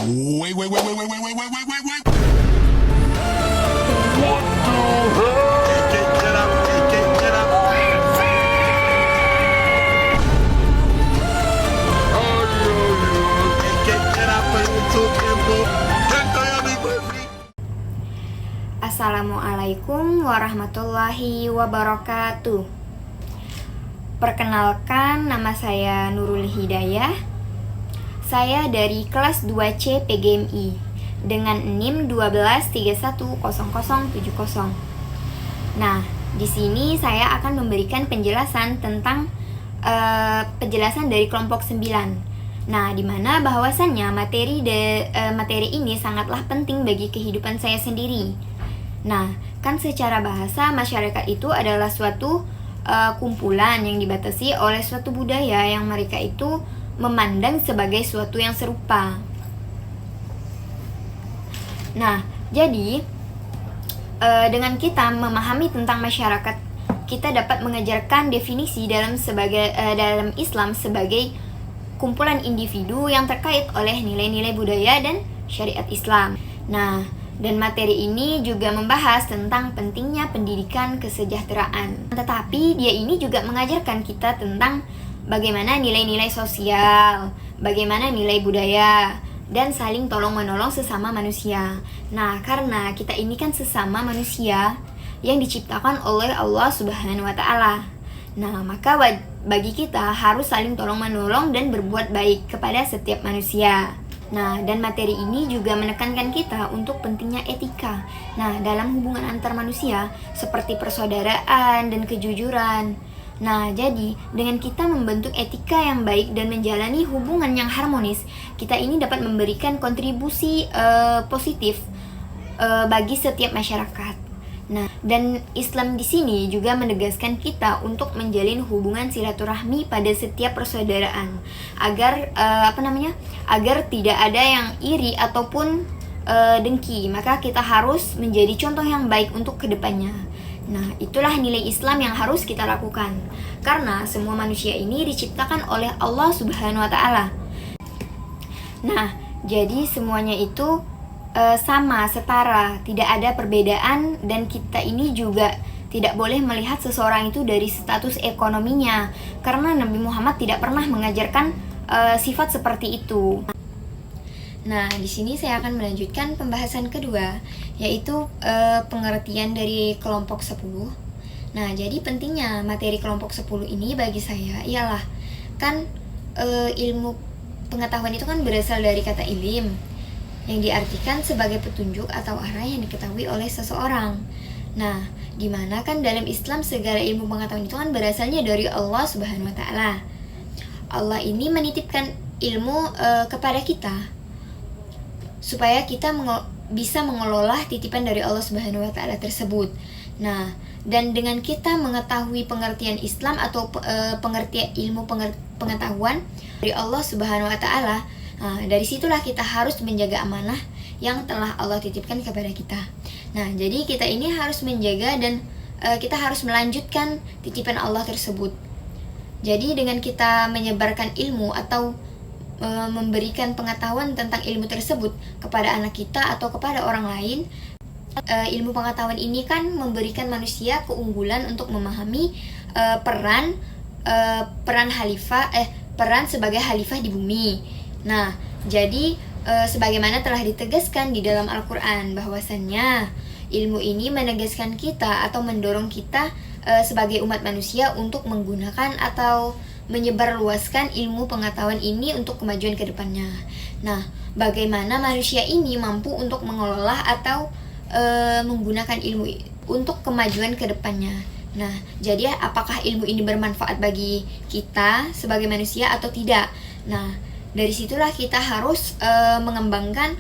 Wait, wait, wait, wait, wait, wait, wait, wait, wait, wait, wait. Get up, get up. Get up, untuk tempo. Tentu yang diberi. Assalamualaikum warahmatullahi wabarakatuh. Perkenalkan, nama saya Nurul Hidayah. Saya dari kelas 2C PGMI dengan NIM 123100070. Nah, di sini saya akan memberikan penjelasan tentang penjelasan dari kelompok 9. Nah, di mana bahwasannya materi ini sangatlah penting bagi kehidupan saya sendiri. Nah, kan secara bahasa masyarakat itu adalah suatu kumpulan yang dibatasi oleh suatu budaya yang mereka itu memandang sebagai suatu yang serupa. Nah, jadi dengan kita memahami tentang masyarakat, kita dapat mengajarkan definisi dalam Islam sebagai kumpulan individu yang terkait oleh nilai-nilai budaya dan syariat Islam. Nah, dan materi ini juga membahas tentang pentingnya pendidikan kesejahteraan. Tetapi dia ini juga mengajarkan kita tentang bagaimana nilai-nilai sosial, bagaimana nilai budaya, dan saling tolong-menolong sesama manusia. Nah, karena kita ini kan sesama manusia yang diciptakan oleh Allah Subhanahu wa Ta'ala. Nah, maka bagi kita harus saling tolong-menolong dan berbuat baik kepada setiap manusia. Nah, dan materi ini juga menekankan kita untuk pentingnya etika. Nah, dalam hubungan antar manusia seperti persaudaraan dan kejujuran. Nah, jadi dengan kita membentuk etika yang baik dan menjalani hubungan yang harmonis, kita ini dapat memberikan kontribusi positif bagi setiap masyarakat. Nah, dan Islam di sini juga menegaskan kita untuk menjalin hubungan silaturahmi pada setiap persaudaraan agar agar tidak ada yang iri ataupun dengki. Maka kita harus menjadi contoh yang baik untuk kedepannya. Nah, itulah nilai Islam yang harus kita lakukan. Karena semua manusia ini diciptakan oleh Allah Subhanahu wa Ta'ala. Nah, jadi semuanya itu sama, setara, tidak ada perbedaan, dan kita ini juga tidak boleh melihat seseorang itu dari status ekonominya. Karena Nabi Muhammad tidak pernah mengajarkan sifat seperti itu. Nah, di sini saya akan melanjutkan pembahasan kedua, yaitu pengertian dari kelompok 10. Nah, jadi pentingnya materi kelompok 10 ini bagi saya ialah kan ilmu pengetahuan itu kan berasal dari kata ilim, yang diartikan sebagai petunjuk atau arah yang diketahui oleh seseorang. Nah, dimana kan dalam Islam segala ilmu pengetahuan itu kan berasalnya dari Allah Subhanahu wa Ta'ala. Allah ini menitipkan ilmu kepada kita supaya kita bisa mengelola titipan dari Allah Subhanahu wa Ta'ala tersebut. Nah, dan dengan kita mengetahui pengertian Islam atau pengertian ilmu pengetahuan dari Allah Subhanahu wa Ta'ala, dari situlah kita harus menjaga amanah yang telah Allah titipkan kepada kita. Nah, jadi kita ini harus menjaga dan kita harus melanjutkan titipan Allah tersebut. Jadi dengan kita menyebarkan ilmu atau memberikan pengetahuan tentang ilmu tersebut kepada anak kita atau kepada orang lain, ilmu pengetahuan ini kan memberikan manusia keunggulan untuk memahami peran sebagai khalifah di bumi. Nah, jadi sebagaimana telah ditegaskan di dalam Al-Quran bahwasannya ilmu ini menegaskan kita atau mendorong kita sebagai umat manusia untuk menggunakan atau menyebarluaskan ilmu pengetahuan ini untuk kemajuan ke depannya. Nah, bagaimana manusia ini mampu untuk mengelola atau menggunakan ilmu untuk kemajuan ke depannya. Nah, jadi apakah ilmu ini bermanfaat bagi kita sebagai manusia atau tidak? Nah, dari situlah kita harus mengembangkan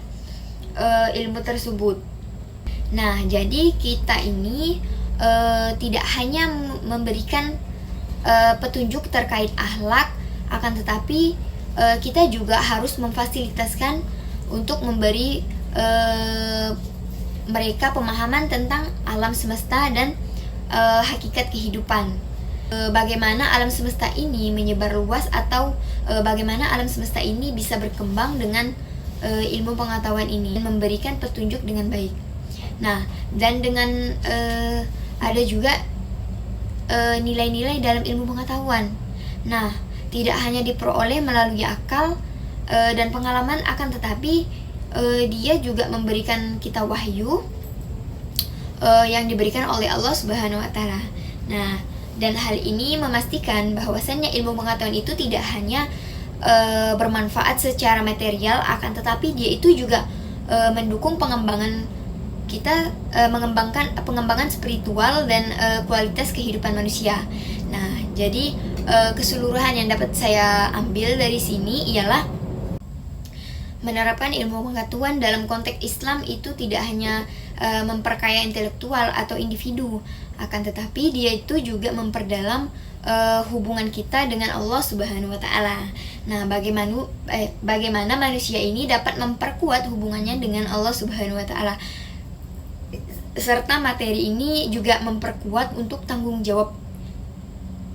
ilmu tersebut. Nah, jadi kita ini tidak hanya memberikan petunjuk terkait akhlak, akan tetapi kita juga harus memfasilitaskan untuk memberi mereka pemahaman tentang alam semesta dan hakikat kehidupan. Bagaimana alam semesta ini menyebar luas atau bagaimana alam semesta ini bisa berkembang dengan ilmu pengetahuan ini memberikan petunjuk dengan baik. Nah, dan dengan ada juga nilai-nilai dalam ilmu pengetahuan. Nah, tidak hanya diperoleh melalui akal dan pengalaman, akan tetapi dia juga memberikan kita wahyu yang diberikan oleh Allah Subhanahu wa taala. Nah, dan hal ini memastikan bahwasannya ilmu pengetahuan itu tidak hanya bermanfaat secara material, akan tetapi dia itu juga mendukung pengembangan kita, pengembangan spiritual dan kualitas kehidupan manusia. Nah, jadi keseluruhan yang dapat saya ambil dari sini ialah menerapkan ilmu pengetahuan dalam konteks Islam itu tidak hanya memperkaya intelektual atau individu, akan tetapi dia itu juga memperdalam hubungan kita dengan Allah Subhanahu wa taala. Nah, bagaimana manusia ini dapat memperkuat hubungannya dengan Allah Subhanahu wa taala, serta materi ini juga memperkuat untuk tanggung jawab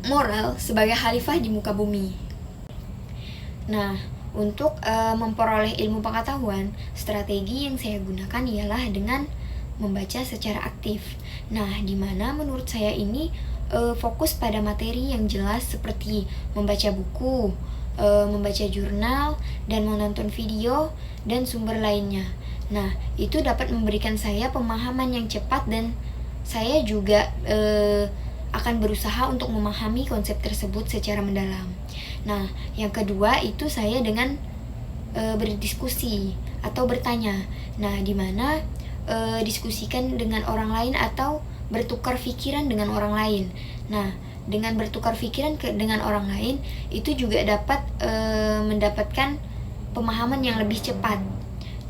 moral sebagai khalifah di muka bumi. Nah, untuk memperoleh ilmu pengetahuan, strategi yang saya gunakan ialah dengan membaca secara aktif. Nah, di mana menurut saya ini fokus pada materi yang jelas seperti membaca buku, membaca jurnal, dan menonton video dan sumber lainnya. Nah, itu dapat memberikan saya pemahaman yang cepat, dan saya juga akan berusaha untuk memahami konsep tersebut secara mendalam. Nah, yang kedua itu saya dengan berdiskusi atau bertanya. Nah, di mana diskusikan dengan orang lain atau bertukar pikiran dengan orang lain. Nah, dengan bertukar pikiran dengan orang lain itu juga dapat mendapatkan pemahaman yang lebih cepat.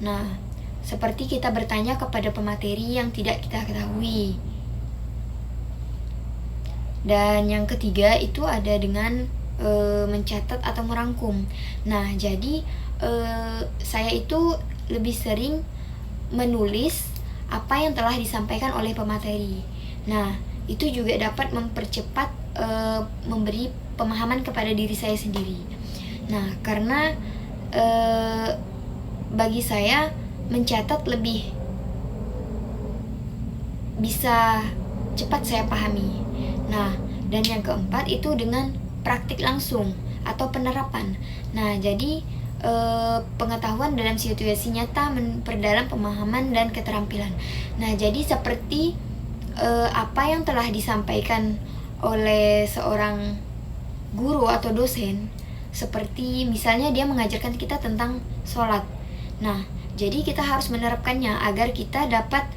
Nah, seperti kita bertanya kepada pemateri yang tidak kita ketahui. Dan yang ketiga itu ada dengan mencatat atau merangkum. Nah, jadi saya itu lebih sering menulis apa yang telah disampaikan oleh pemateri. Nah, itu juga dapat mempercepat memberi pemahaman kepada diri saya sendiri. Nah, karena bagi saya mencatat lebih bisa cepat saya pahami. Nah, dan yang keempat itu dengan praktik langsung atau penerapan. Nah, jadi pengetahuan dalam situasi nyata memperdalam pemahaman dan keterampilan. Nah, jadi seperti apa yang telah disampaikan oleh seorang guru atau dosen, seperti misalnya dia mengajarkan kita tentang sholat. Nah, jadi kita harus menerapkannya agar kita dapat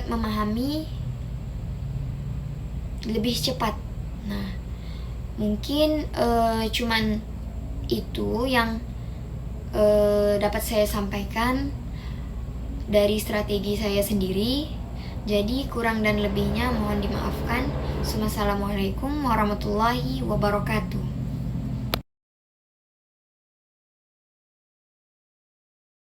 memahami lebih cepat. Nah, mungkin cuman itu yang dapat saya sampaikan dari strategi saya sendiri. Jadi kurang dan lebihnya mohon dimaafkan. Wassalamualaikum warahmatullahi wabarakatuh.